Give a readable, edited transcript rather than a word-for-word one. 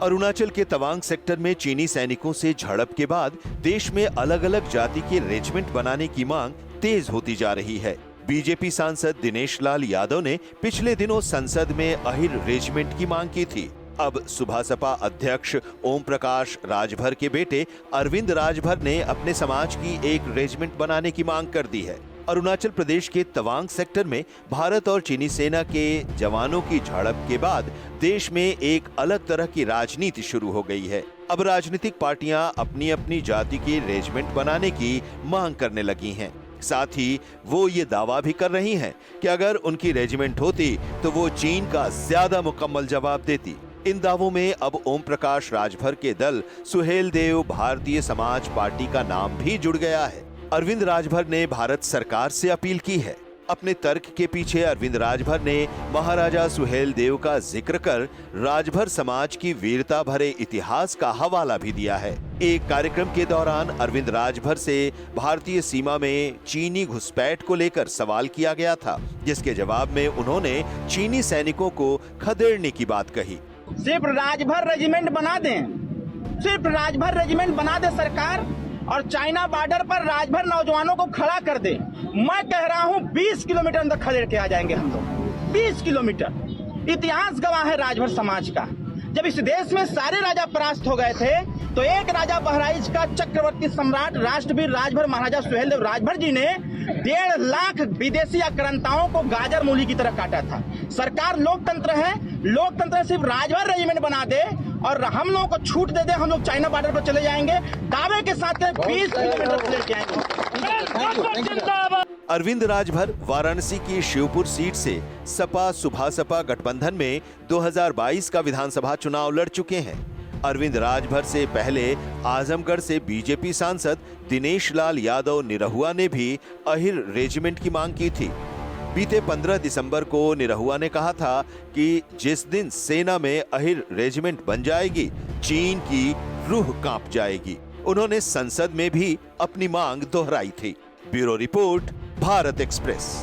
अरुणाचल के तवांग सेक्टर में चीनी सैनिकों से झड़प के बाद देश में अलग अलग जाति के रेजिमेंट बनाने की मांग तेज होती जा रही है। बीजेपी सांसद दिनेश लाल यादव ने पिछले दिनों संसद में अहिर रेजिमेंट की मांग की थी। अब सुभासपा अध्यक्ष ओम प्रकाश राजभर के बेटे अरविंद राजभर ने अपने समाज की एक रेजिमेंट बनाने की मांग कर दी है। अरुणाचल प्रदेश के तवांग सेक्टर में भारत और चीनी सेना के जवानों की झड़प के बाद देश में एक अलग तरह की राजनीति शुरू हो गई है। अब राजनीतिक पार्टियां अपनी अपनी जाति की रेजिमेंट बनाने की मांग करने लगी हैं। साथ ही वो ये दावा भी कर रही हैं कि अगर उनकी रेजिमेंट होती तो वो चीन का ज्यादा मुकम्मल जवाब देती। इन दावों में अब ओम प्रकाश राजभर के दल सुहेल देव भारतीय समाज पार्टी का नाम भी जुड़ गया है। अरविंद राजभर ने भारत सरकार से अपील की है। अपने तर्क के पीछे अरविंद राजभर ने महाराजा सुहेल देव का जिक्र कर राजभर समाज की वीरता भरे इतिहास का हवाला भी दिया है। एक कार्यक्रम के दौरान अरविंद राजभर से भारतीय सीमा में चीनी घुसपैठ को लेकर सवाल किया गया था, जिसके जवाब में उन्होंने चीनी सैनिकों को खदेड़ने की बात कही। सिर्फ राजभर रेजिमेंट बना दें, सिर्फ राजभर रेजिमेंट बना दे सरकार और चाइना बॉर्डर पर राजभर नौजवानों को खड़ा कर दे। मैं कह रहा हूं 20 किलोमीटर अंदर खदेड़ के आ जाएंगे हम लोग। 20 किलोमीटर। इतिहास गवाह है राजभर समाज का। जब इस देश में सारे राजा परास्त हो गए थे तो एक राजा बहराइच का चक्रवर्ती सम्राट राष्ट्रवीर राजभर महाराजा सुहेलदेव राजभर जी ने 1.5 लाख विदेशी आक्रांताओं को गाजर मूली की तरह काटा था। सरकार लोकतंत्र है, लोकतंत्र सिर्फ राजभर रेजिमेंट बना दे और हम लोगों को छूट दे दे, हम लोग चाइना बॉर्डर पर चले जाएंगे, दावे के साथ 20 किलोमीटर लेके आएंगे। अरविंद राजभर वाराणसी की शिवपुर सीट से सपा सुभासपा गठबंधन में 2022 का विधानसभा चुनाव लड़ चुके हैं। अरविंद राजभर से पहले आजमगढ़ से बीजेपी सांसद दिनेश लाल यादव निरहुआ ने भी अहिर रेजिमेंट की मांग की थी। बीते 15 दिसंबर को निरहुआ ने कहा था कि जिस दिन सेना में अहिर रेजिमेंट बन जाएगी, चीन की रूह कांप जाएगी। उन्होंने संसद में भी अपनी मांग दोहराई थी। Bureau report, Bharat express.